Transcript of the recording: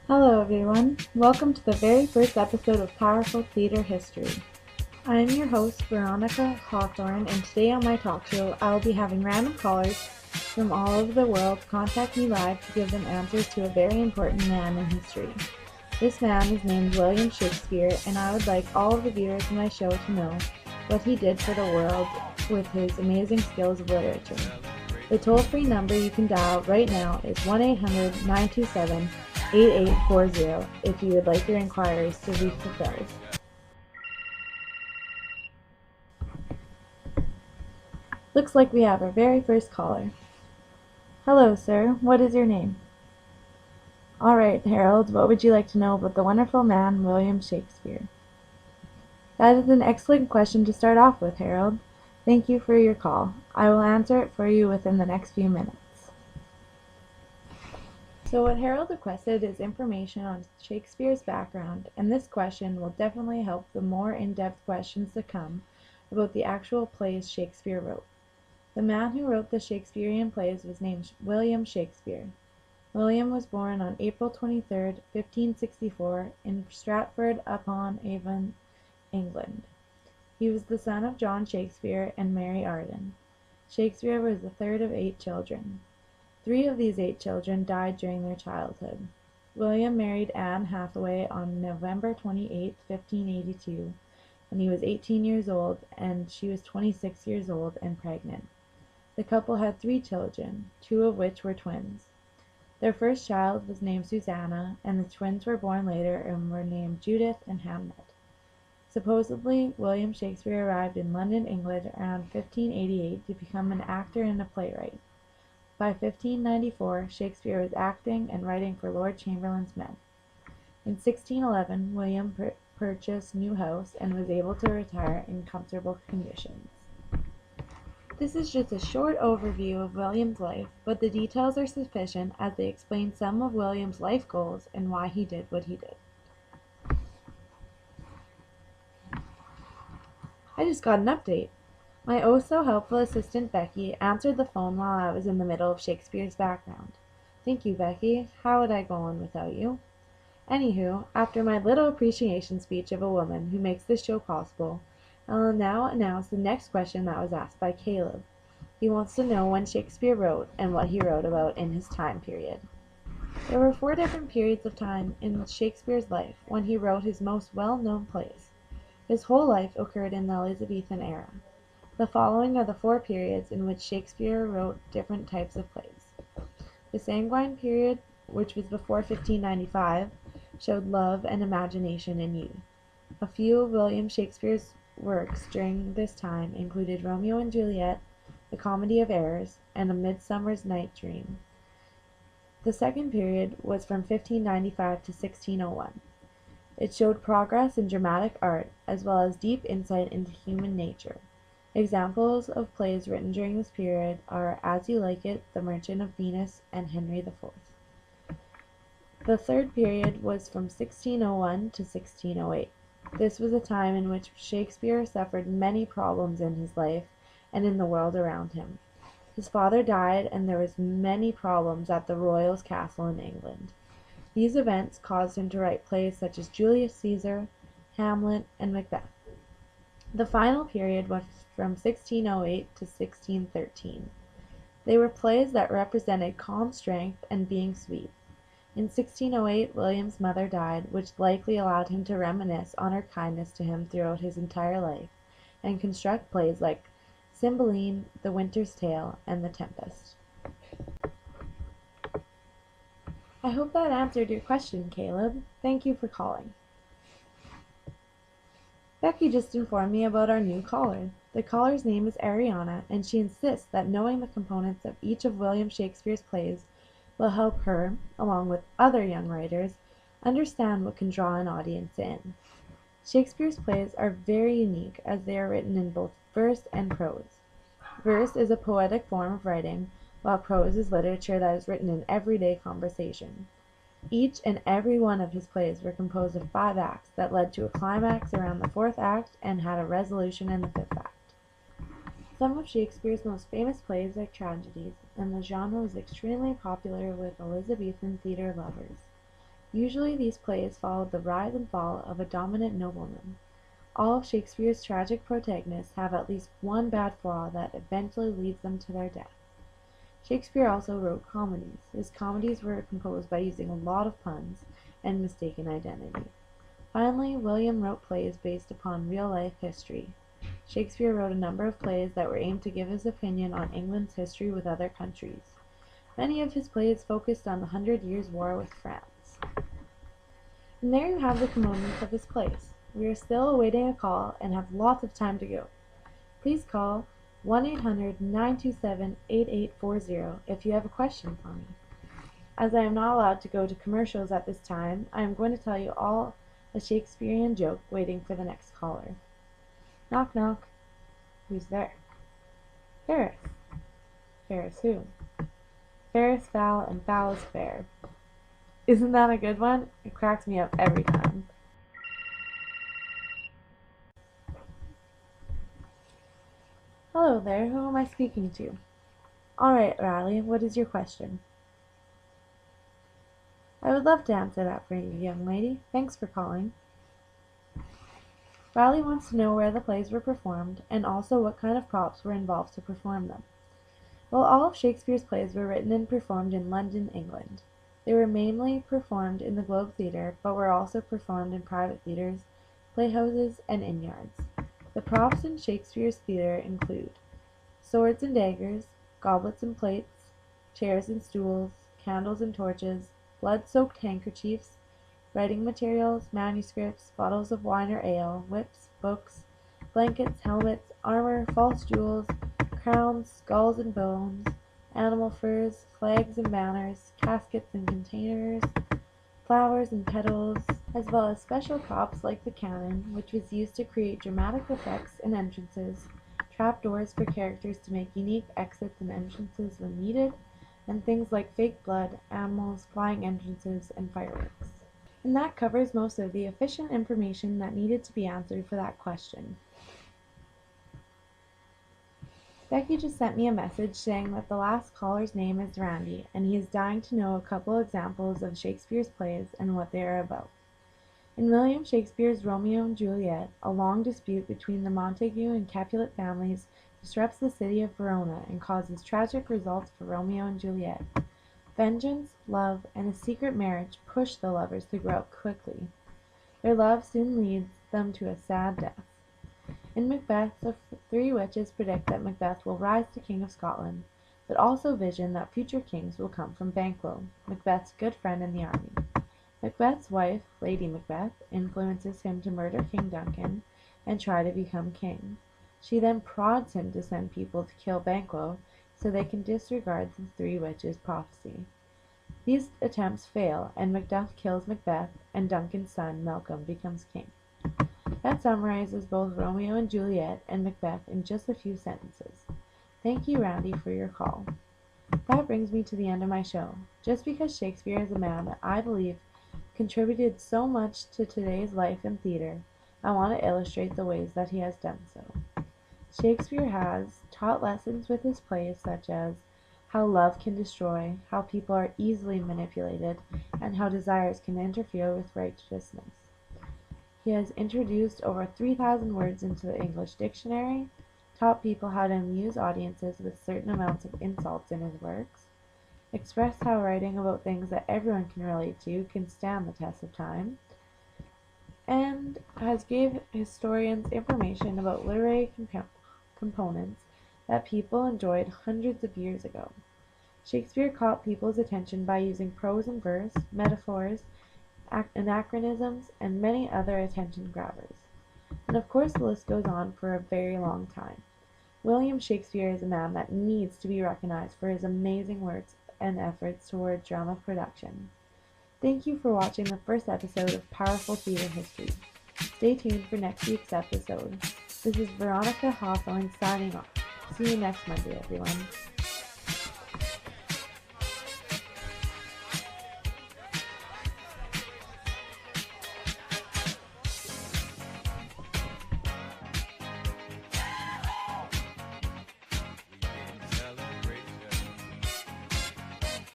Hello everyone, welcome to the very first episode of Powerful Theater History. I am your host Veronica Hawthorne, and today on my talk show I will be having random callers from all over the world contact me live to give them answers to a very important man in history. This man is named William Shakespeare, and I would like all of the viewers of my show to know what he did for the world with his amazing skills of literature. The toll-free number you can dial right now is 1-800-927-8840 if you would like your inquiries to be fulfilled. Looks like we have our very first caller. Hello, sir. What is your name? All right, Harold, what would you like to know about the wonderful man, William Shakespeare? That is an excellent question to start off with, Harold. Thank you for your call. I will answer it for you within the next few minutes. So what Harold requested is information on Shakespeare's background, and this question will definitely help the more in-depth questions to come about the actual plays Shakespeare wrote. The man who wrote the Shakespearean plays was named William Shakespeare. William was born on April 23, 1564, in Stratford-upon-Avon, England. He was the son of John Shakespeare and Mary Arden. Shakespeare was the third of 8 children. 3 of these 8 children died during their childhood. William married Anne Hathaway on November 28, 1582, when he was 18 years old, and she was 26 years old and pregnant. The couple had 3 children, 2 of which were twins. Their first child was named Susanna, and the twins were born later and were named Judith and Hamnet. Supposedly, William Shakespeare arrived in London, England around 1588 to become an actor and a playwright. By 1594, Shakespeare was acting and writing for Lord Chamberlain's men. In 1611, William purchased a new house and was able to retire in comfortable conditions. This is just a short overview of William's life, but the details are sufficient as they explain some of William's life goals and why he did what he did. I just got an update. My oh-so-helpful assistant Becky answered the phone while I was in the middle of Shakespeare's background. Thank you, Becky. How would I go on without you? Anywho, after my little appreciation speech of a woman who makes this show possible, I'll now announce the next question that was asked by Caleb. He wants to know when Shakespeare wrote and what he wrote about in his time period. There were 4 different periods of time in Shakespeare's life when he wrote his most well-known plays. His whole life occurred in the Elizabethan era. The following are the 4 periods in which Shakespeare wrote different types of plays. The Sanguine period, which was before 1595, showed love and imagination in youth. A few of William Shakespeare's works during this time included Romeo and Juliet, The Comedy of Errors, and A Midsummer's Night Dream. The second period was from 1595 to 1601. It showed progress in dramatic art, as well as deep insight into human nature. Examples of plays written during this period are As You Like It, The Merchant of Venus, and Henry IV. The third period was from 1601 to 1608. This was a time in which Shakespeare suffered many problems in his life and in the world around him. His father died, and there was many problems at the Royals' castle in England. These events caused him to write plays such as Julius Caesar, Hamlet, and Macbeth. The final period was from 1608 to 1613. They were plays that represented calm strength and being sweet. In 1608, William's mother died, which likely allowed him to reminisce on her kindness to him throughout his entire life, and construct plays like Cymbeline, The Winter's Tale, and The Tempest. I hope that answered your question, Caleb. Thank you for calling. Becky just informed me about our new caller. The caller's name is Ariana, and she insists that knowing the components of each of William Shakespeare's plays will help her, along with other young writers, understand what can draw an audience in. Shakespeare's plays are very unique as they are written in both verse and prose. Verse is a poetic form of writing, while prose is literature that is written in everyday conversation. Each and every one of his plays were composed of 5 acts that led to a climax around the 4th act and had a resolution in the 5th act. Some of Shakespeare's most famous plays are tragedies, and the genre was extremely popular with Elizabethan theater lovers. Usually these plays followed the rise and fall of a dominant nobleman. All of Shakespeare's tragic protagonists have at least one bad flaw that eventually leads them to their death. Shakespeare also wrote comedies. His comedies were composed by using a lot of puns and mistaken identity. Finally, William wrote plays based upon real-life history. Shakespeare wrote a number of plays that were aimed to give his opinion on England's history with other countries. Many of his plays focused on the 100 Years' War with France. And there you have the components of his plays. We are still awaiting a call and have lots of time to go. Please call 1-800-927-8840 if you have a question for me. As I am not allowed to go to commercials at this time, I am going to tell you all a Shakespearean joke waiting for the next caller. Knock knock. Who's there? Ferris. Ferris who? Ferris foul and foul is fair. Isn't that a good one? It cracks me up every time. Hello there, who am I speaking to? Alright, Riley, what is your question? I would love to answer that for you, young lady. Thanks for calling. Riley wants to know where the plays were performed, and also what kind of props were involved to perform them. Well, all of Shakespeare's plays were written and performed in London, England. They were mainly performed in the Globe Theatre, but were also performed in private theatres, playhouses, and inn-yards. The props in Shakespeare's theatre include swords and daggers, goblets and plates, chairs and stools, candles and torches, blood-soaked handkerchiefs, writing materials, manuscripts, bottles of wine or ale, whips, books, blankets, helmets, armor, false jewels, crowns, skulls and bones, animal furs, flags and banners, caskets and containers, flowers and petals, as well as special props like the cannon, which was used to create dramatic effects and entrances, trapdoors for characters to make unique exits and entrances when needed, and things like fake blood, animals, flying entrances, and fireworks. And that covers most of the efficient information that needed to be answered for that question. Becky just sent me a message saying that the last caller's name is Randy, and he is dying to know a couple examples of Shakespeare's plays and what they are about. In William Shakespeare's Romeo and Juliet, a long dispute between the Montague and Capulet families disrupts the city of Verona and causes tragic results for Romeo and Juliet. Vengeance, love, and a secret marriage push the lovers to grow up quickly. Their love soon leads them to a sad death. In Macbeth, the three witches predict that Macbeth will rise to King of Scotland, but also vision that future kings will come from Banquo, Macbeth's good friend in the army. Macbeth's wife, Lady Macbeth, influences him to murder King Duncan and try to become king. She then prods him to send people to kill Banquo so they can disregard the three witches' prophecy. These attempts fail, and Macduff kills Macbeth, and Duncan's son, Malcolm, becomes king. That summarizes both Romeo and Juliet and Macbeth in just a few sentences. Thank you, Randy, for your call. That brings me to the end of my show. Just because Shakespeare is a man that I believe contributed so much to today's life in theater, I want to illustrate the ways that he has done so. Shakespeare has taught lessons with his plays such as how love can destroy, how people are easily manipulated, and how desires can interfere with righteousness. He has introduced over 3,000 words into the English dictionary, taught people how to amuse audiences with certain amounts of insults in his works, expressed how writing about things that everyone can relate to can stand the test of time, and has gave historians information about literary components that people enjoyed hundreds of years ago. Shakespeare caught people's attention by using prose and verse, metaphors, anachronisms, and many other attention grabbers. And of course the list goes on for a very long time. William Shakespeare is a man that needs to be recognized for his amazing works and efforts toward drama production. Thank you for watching the first episode of Powerful Theater History. Stay tuned for next week's episode. This is Veronica Hawthorne signing off. See you next Monday, everyone.